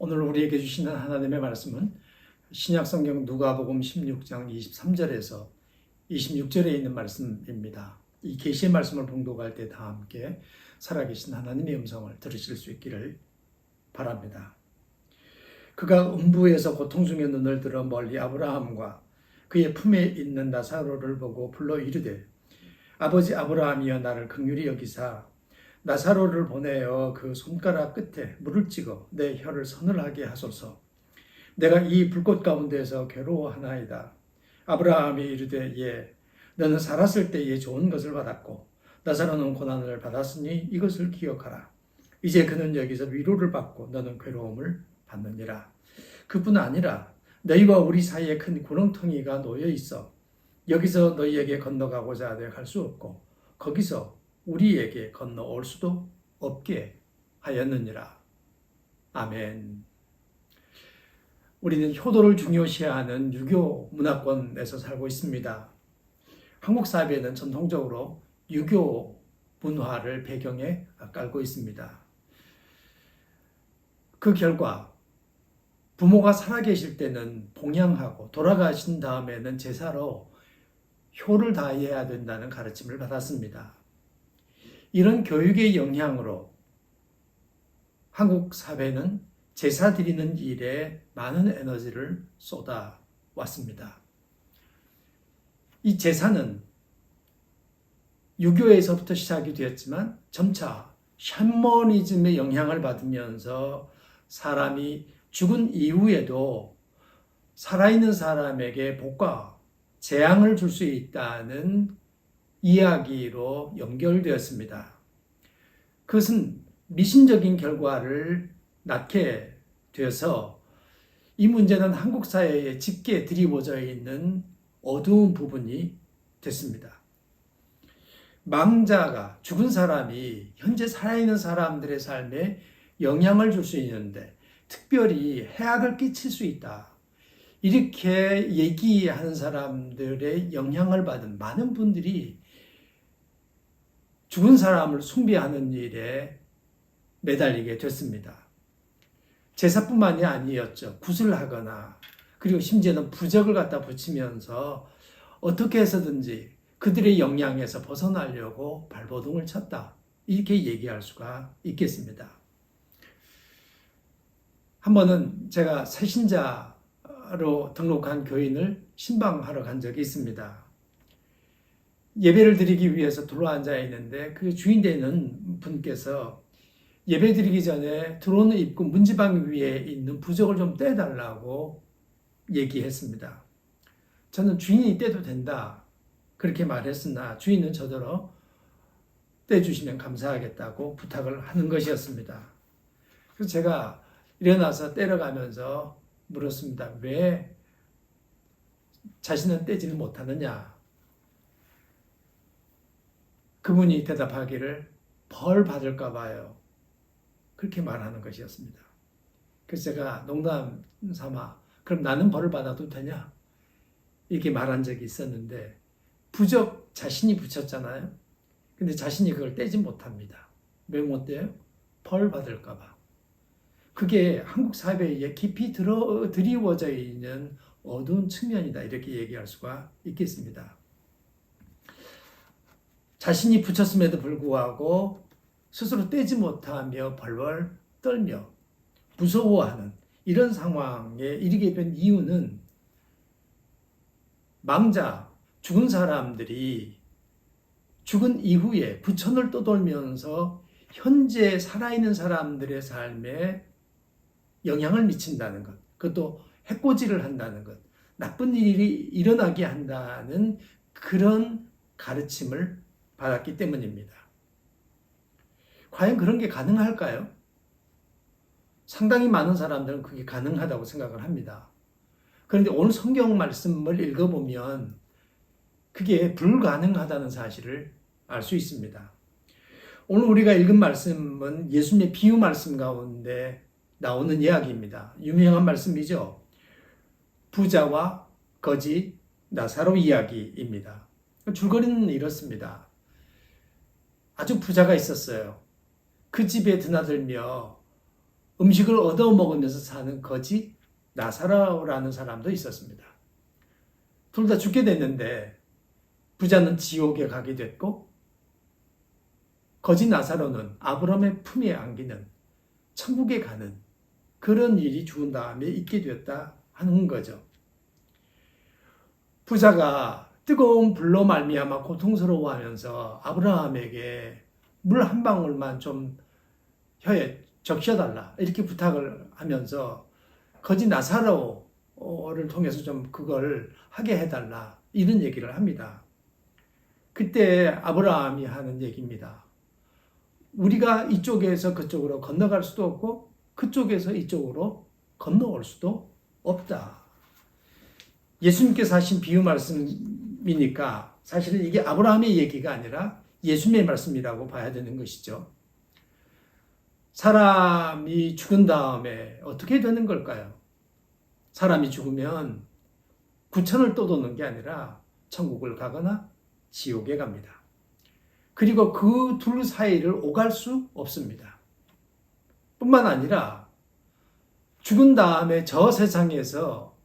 오늘 우리에게 주시는 하나님의 말씀은 신약성경 누가복음 16장 23절에서 26절에 있는 말씀입니다. 이 계시의 말씀을 봉독할 때 다 함께 살아계신 하나님의 음성을 들으실 수 있기를 바랍니다. 그가 음부에서 고통 중에 눈을 들어 멀리 아브라함과 그의 품에 있는 나사로를 보고 불러 이르되 아버지 아브라함이여 나를 긍휼히 여기사 나사로를 보내어 그 손가락 끝에 물을 찍어 내 혀를 서늘하게 하소서. 내가 이 불꽃 가운데서 괴로워하나이다. 아브라함이 이르되 예, 너는 살았을 때에 좋은 것을 받았고 나사로는 고난을 받았으니 이것을 기억하라. 이제 그는 여기서 위로를 받고 너는 괴로움을 받느니라. 그뿐 아니라 너희와 우리 사이에 큰 구렁텅이가 놓여 있어 여기서 너희에게 건너가고자 하되 갈 수 없고 거기서 우리에게 건너올 수도 없게 하였느니라. 아멘. 우리는 효도를 중요시하는 유교 문화권에서 살고 있습니다. 한국 사회는 전통적으로 유교 문화를 배경에 깔고 있습니다. 그 결과 부모가 살아계실 때는 봉양하고 돌아가신 다음에는 제사로 효를 다해야 된다는 가르침을 받았습니다. 이런 교육의 영향으로 한국 사회는 제사 드리는 일에 많은 에너지를 쏟아 왔습니다. 이 제사는 유교에서부터 시작이 되었지만 점차 샤머니즘의 영향을 받으면서 사람이 죽은 이후에도 살아있는 사람에게 복과 재앙을 줄 수 있다는 이야기로 연결되었습니다. 그것은 미신적인 결과를 낳게 되어서 이 문제는 한국 사회에 짙게 드리워져 있는 어두운 부분이 됐습니다. 망자가 죽은 사람이 현재 살아있는 사람들의 삶에 영향을 줄 수 있는데 특별히 해악을 끼칠 수 있다. 이렇게 얘기하는 사람들의 영향을 받은 많은 분들이 죽은 사람을 숭배하는 일에 매달리게 됐습니다. 제사뿐만이 아니었죠. 굿을 하거나 그리고 심지어는 부적을 갖다 붙이면서 어떻게 해서든지 그들의 영향에서 벗어나려고 발버둥을 쳤다. 이렇게 얘기할 수가 있겠습니다. 한 번은 제가 새신자로 등록한 교인을 신방하러 간 적이 있습니다. 예배를 드리기 위해서 둘러앉아 있는데 그 주인 되는 분께서 예배 드리기 전에 들어오는 입구 문지방 위에 있는 부적을 좀 떼달라고 얘기했습니다. 저는 주인이 떼도 된다 그렇게 말했으나 주인은 저더러 떼주시면 감사하겠다고 부탁을 하는 것이었습니다. 그래서 제가 일어나서 떼러가면서 물었습니다. 왜 자신은 떼지를 못하느냐? 그분이 대답하기를 벌 받을까 봐요. 그렇게 말하는 것이었습니다. 그래서 제가 농담 삼아 그럼 나는 벌을 받아도 되냐? 이렇게 말한 적이 있었는데 부적 자신이 붙였잖아요. 근데 자신이 그걸 떼지 못합니다. 왜 못 떼요? 벌 받을까 봐. 그게 한국 사회에 깊이 드리워져 있는 어두운 측면이다. 이렇게 얘기할 수가 있겠습니다. 자신이 붙였음에도 불구하고 스스로 떼지 못하며 벌벌 떨며 무서워하는 이런 상황에 이르게 된 이유는 망자, 죽은 사람들이 죽은 이후에 부천을 떠돌면서 현재 살아있는 사람들의 삶에 영향을 미친다는 것, 그것도 해코지를 한다는 것, 나쁜 일이 일어나게 한다는 그런 가르침을 받았기 때문입니다. 과연 그런 게 가능할까요? 상당히 많은 사람들은 그게 가능하다고 생각을 합니다. 그런데 오늘 성경 말씀을 읽어보면 그게 불가능하다는 사실을 알 수 있습니다. 오늘 우리가 읽은 말씀은 예수님의 비유 말씀 가운데 나오는 이야기입니다. 유명한 말씀이죠. 부자와 거지 나사로 이야기입니다. 줄거리는 이렇습니다. 아주 부자가 있었어요. 그 집에 드나들며 음식을 얻어먹으면서 사는 거지 나사로라는 사람도 있었습니다. 둘 다 죽게 됐는데 부자는 지옥에 가게 됐고 거지 나사로는 아브라함의 품에 안기는 천국에 가는 그런 일이 죽은 다음에 있게 되었다 하는 거죠. 부자가 뜨거운 불로 말미암아 고통스러워하면서 아브라함에게 물 한 방울만 좀 혀에 적셔달라 이렇게 부탁을 하면서 거지 나사로를 통해서 좀 그걸 하게 해달라 이런 얘기를 합니다. 그때 아브라함이 하는 얘기입니다. 우리가 이쪽에서 그쪽으로 건너갈 수도 없고 그쪽에서 이쪽으로 건너올 수도 없다. 예수님께서 하신 비유 말씀이니까 사실은 이게 아브라함의 얘기가 아니라 예수님의 말씀이라고 봐야 되는 것이죠. 사람이 죽은 다음에 어떻게 되는 걸까요? 사람이 죽으면 구천을 떠도는 게 아니라 천국을 가거나 지옥에 갑니다. 그리고 그 둘 사이를 오갈 수 없습니다. 뿐만 아니라 죽은 다음에 저 세상에서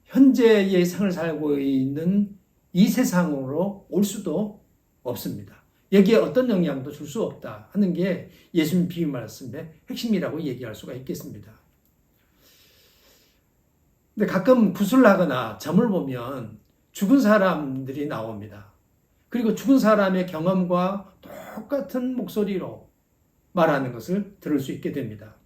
현재의 생을 살고 있는 이 세상으로 올 수도 없습니다. 여기에 어떤 영향도 줄 수 없다 하는 게 예수님 비유 말씀의 핵심이라고 얘기할 수가 있겠습니다. 근데 가끔 구슬하거나 점을 보면 죽은 사람들이 나옵니다. 그리고 죽은 사람의 경험과 똑같은 목소리로 말하는 것을 들을 수 있게 됩니다.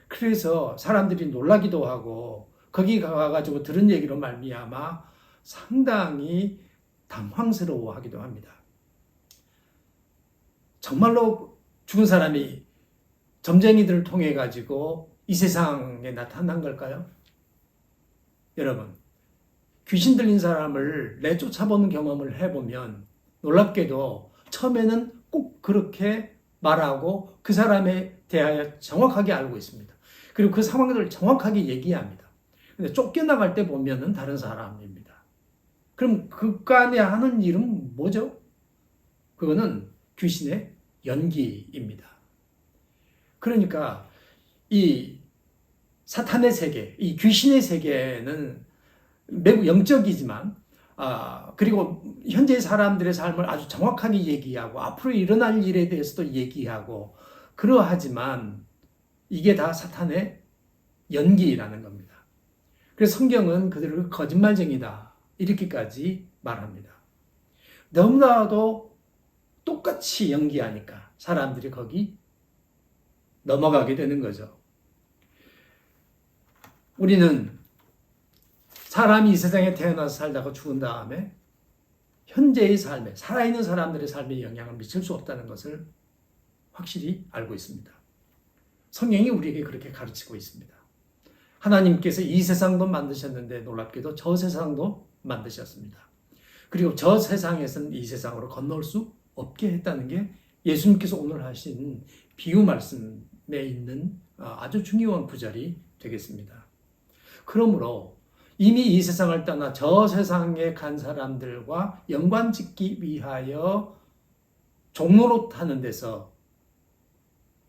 그래서 사람들이 놀라기도 하고 거기 가가지고 들은 얘기로 말미암아 상당히 당황스러워하기도 합니다. 정말로 죽은 사람이 점쟁이들을 통해 가지고 이 세상에 나타난 걸까요? 여러분, 귀신 들린 사람을 내쫓아보는 경험을 해보면 놀랍게도 처음에는 꼭 그렇게 말하고 그 사람에 대하여 정확하게 알고 있습니다. 그리고 그 상황들을 정확하게 얘기합니다. 근데 쫓겨나갈 때 보면은 다른 사람입니다. 그럼 그간에 하는 일은 뭐죠? 그거는 귀신의 연기입니다. 그러니까 이 사탄의 세계, 이 귀신의 세계는 매우 영적이지만 그리고 현재 사람들의 삶을 아주 정확하게 얘기하고 앞으로 일어날 일에 대해서도 얘기하고 그러하지만 이게 다 사탄의 연기라는 겁니다. 그래서 성경은 그들을 거짓말쟁이다 이렇게까지 말합니다. 너무나도 똑같이 연기하니까 사람들이 거기 넘어가게 되는 거죠. 우리는 사람이 이 세상에 태어나서 살다가 죽은 다음에 현재의 삶에, 살아있는 사람들의 삶에 영향을 미칠 수 없다는 것을 확실히 알고 있습니다. 성경이 우리에게 그렇게 가르치고 있습니다. 하나님께서 이 세상도 만드셨는데 놀랍게도 저 세상도 만드셨습니다. 그리고 저 세상에서는 이 세상으로 건너올 수 없게 했다는 게 예수님께서 오늘 하신 비유 말씀에 있는 아주 중요한 구절이 되겠습니다. 그러므로 이미 이 세상을 떠나 저 세상에 간 사람들과 연관 짓기 위하여 종로로 타는 데서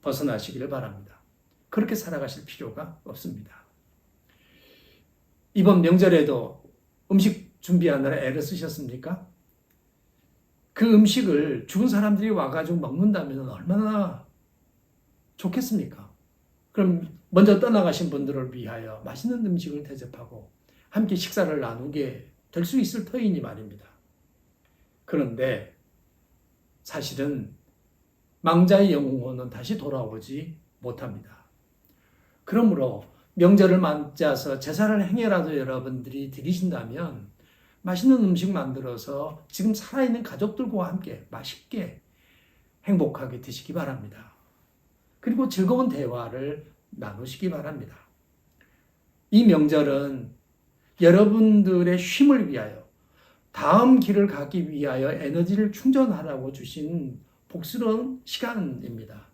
벗어나시기를 바랍니다. 그렇게 살아가실 필요가 없습니다. 이번 명절에도 음식 준비하느라 애를 쓰셨습니까? 그 음식을 죽은 사람들이 와가지고 먹는다면 얼마나 좋겠습니까? 그럼 먼저 떠나가신 분들을 위하여 맛있는 음식을 대접하고 함께 식사를 나누게 될 수 있을 터이니 말입니다. 그런데 사실은 망자의 영혼은 다시 돌아오지 못합니다. 그러므로 명절을 맞아서 제사를 행해라도 여러분들이 드리신다면 맛있는 음식 만들어서 지금 살아있는 가족들과 함께 맛있게 행복하게 드시기 바랍니다. 그리고 즐거운 대화를 나누시기 바랍니다. 이 명절은 여러분들의 쉼을 위하여 다음 길을 가기 위하여 에너지를 충전하라고 주신 복스러운 시간입니다.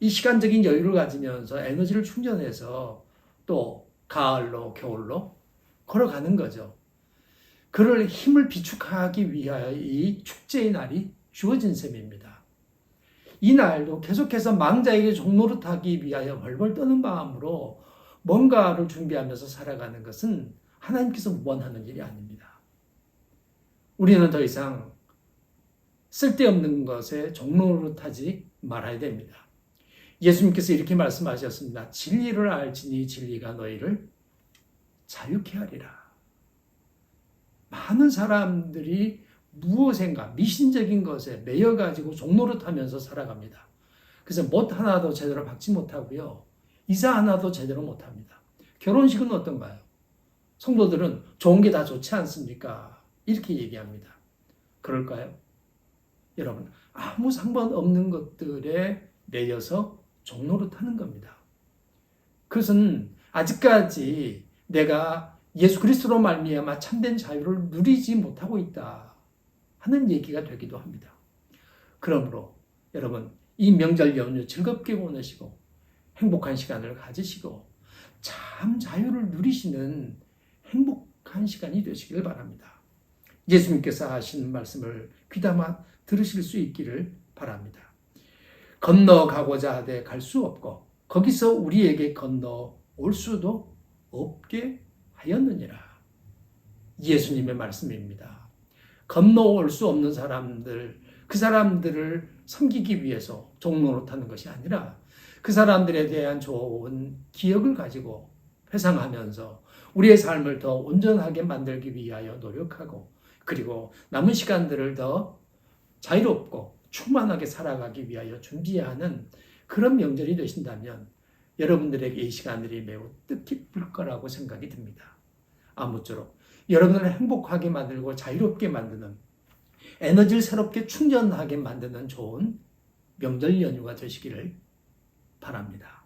이 시간적인 여유를 가지면서 에너지를 충전해서 또 가을로 겨울로 걸어가는 거죠. 그럴 힘을 비축하기 위하여 이 축제의 날이 주어진 셈입니다. 이 날도 계속해서 망자에게 종노릇하기 위하여 벌벌 떠는 마음으로 뭔가를 준비하면서 살아가는 것은 하나님께서 원하는 일이 아닙니다. 우리는 더 이상 쓸데없는 것에 종노릇하지 말아야 됩니다. 예수님께서 이렇게 말씀하셨습니다. 진리를 알지니 진리가 너희를 자유케 하리라. 많은 사람들이 무엇인가 미신적인 것에 매여가지고 종노릇하면서 살아갑니다. 그래서 못 하나도 제대로 받지 못하고요. 이사 하나도 제대로 못합니다. 결혼식은 어떤가요? 성도들은 좋은 게 다 좋지 않습니까? 이렇게 얘기합니다. 그럴까요? 여러분, 아무 상관없는 것들에 매여서 종노릇하는 겁니다. 그것은 아직까지 내가 예수 그리스도로 말미암아 참된 자유를 누리지 못하고 있다 하는 얘기가 되기도 합니다. 그러므로 여러분, 이 명절 연휴 즐겁게 보내시고 행복한 시간을 가지시고 참 자유를 누리시는 행복한 시간이 되시길 바랍니다. 예수님께서 하신 말씀을 귀담아 들으실 수 있기를 바랍니다. 건너가고자 하되 갈 수 없고 거기서 우리에게 건너올 수도 없게 하였느니라. 예수님의 말씀입니다. 건너올 수 없는 사람들, 그 사람들을 섬기기 위해서 종노릇하는 것이 아니라 그 사람들에 대한 좋은 기억을 가지고 회상하면서 우리의 삶을 더 온전하게 만들기 위하여 노력하고 그리고 남은 시간들을 더 자유롭고 충만하게 살아가기 위하여 준비하는 그런 명절이 되신다면 여러분들에게 이 시간들이 매우 뜻깊을 거라고 생각이 듭니다. 아무쪼록 여러분을 행복하게 만들고 자유롭게 만드는 에너지를 새롭게 충전하게 만드는 좋은 명절 연휴가 되시기를 바랍니다.